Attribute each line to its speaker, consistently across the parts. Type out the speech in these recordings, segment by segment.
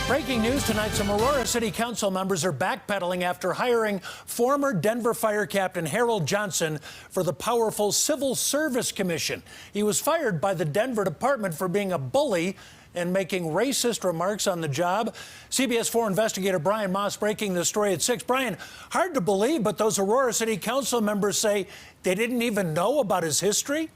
Speaker 1: Breaking news tonight, some Aurora City Council members are backpedaling after hiring former Denver Fire Captain Harold Johnson for the powerful Civil Service Commission. He was fired by the Denver department for being a bully and making racist remarks on the job. CBS 4 investigator Brian Moss breaking the story at 6. Brian, hard to believe, but those Aurora City Council members say they didn't even know about his history?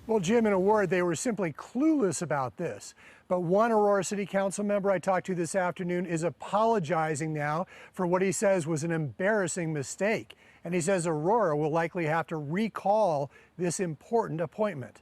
Speaker 2: Well, Jim, in a word, they were simply clueless about this. But one Aurora City Council member I talked to this afternoon is apologizing now for what he says was an embarrassing mistake. And he says Aurora will likely have to recall this important appointment.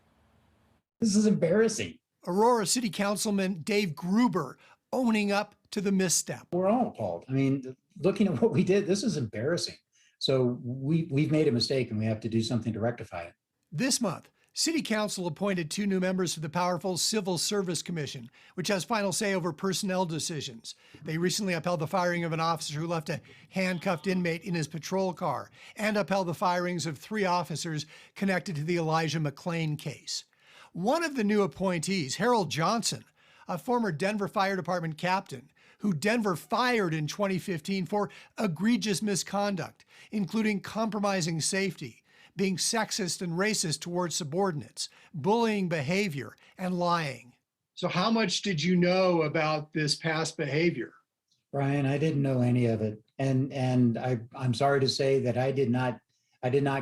Speaker 3: This is embarrassing.
Speaker 2: Aurora City Councilman Dave Gruber owning up to the misstep.
Speaker 3: We're all appalled. I mean, looking at what we did, this is embarrassing. So we've made a mistake and we have to do something to rectify it.
Speaker 2: This month, City Council appointed 2 new members to the powerful Civil Service Commission, which has final say over personnel decisions. They recently upheld the firing of an officer who left a handcuffed inmate in his patrol car and upheld the firings of 3 officers connected to the Elijah McClain case. One of the new appointees, Harold Johnson, a former Denver Fire Department captain, who Denver fired in 2015 for egregious misconduct, including compromising safety, being sexist and racist towards subordinates, bullying behavior, and lying. So how much did you know about this past behavior?
Speaker 3: Brian, I didn't know any of it. And I'm sorry to say that I did not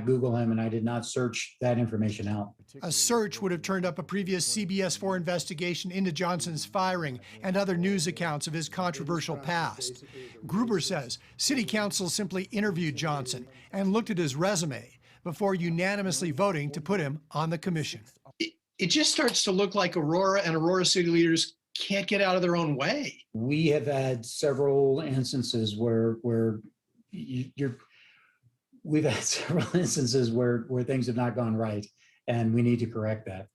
Speaker 3: Google him and I did not search that information out.
Speaker 2: A search would have turned up a previous CBS 4 investigation into Johnson's firing and other news accounts of his controversial past. Gruber says City Council simply interviewed Johnson and looked at his resume before unanimously voting to put him on the commission. It just starts to look like Aurora and Aurora City leaders can't get out of their own way.
Speaker 3: We have had several instances where things have not gone right, and we need to correct that.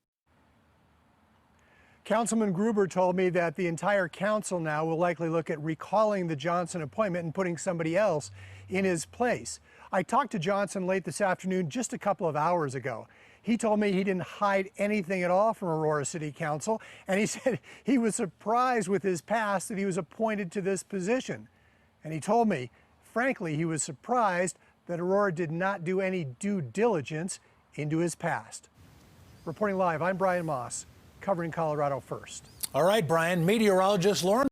Speaker 3: Councilman
Speaker 2: Gruber told me that the entire council now will likely look at recalling the Johnson appointment and putting somebody else in his place. I talked to Johnson late this afternoon, just a couple of hours ago. He told me he didn't hide anything at all from Aurora City Council, and he said he was surprised with his past that he was appointed to this position. And he told me, frankly, he was surprised that Aurora did not do any due diligence into his past. Reporting live, I'm Brian Moss, covering Colorado First.
Speaker 1: All right, Brian. Meteorologist Lauren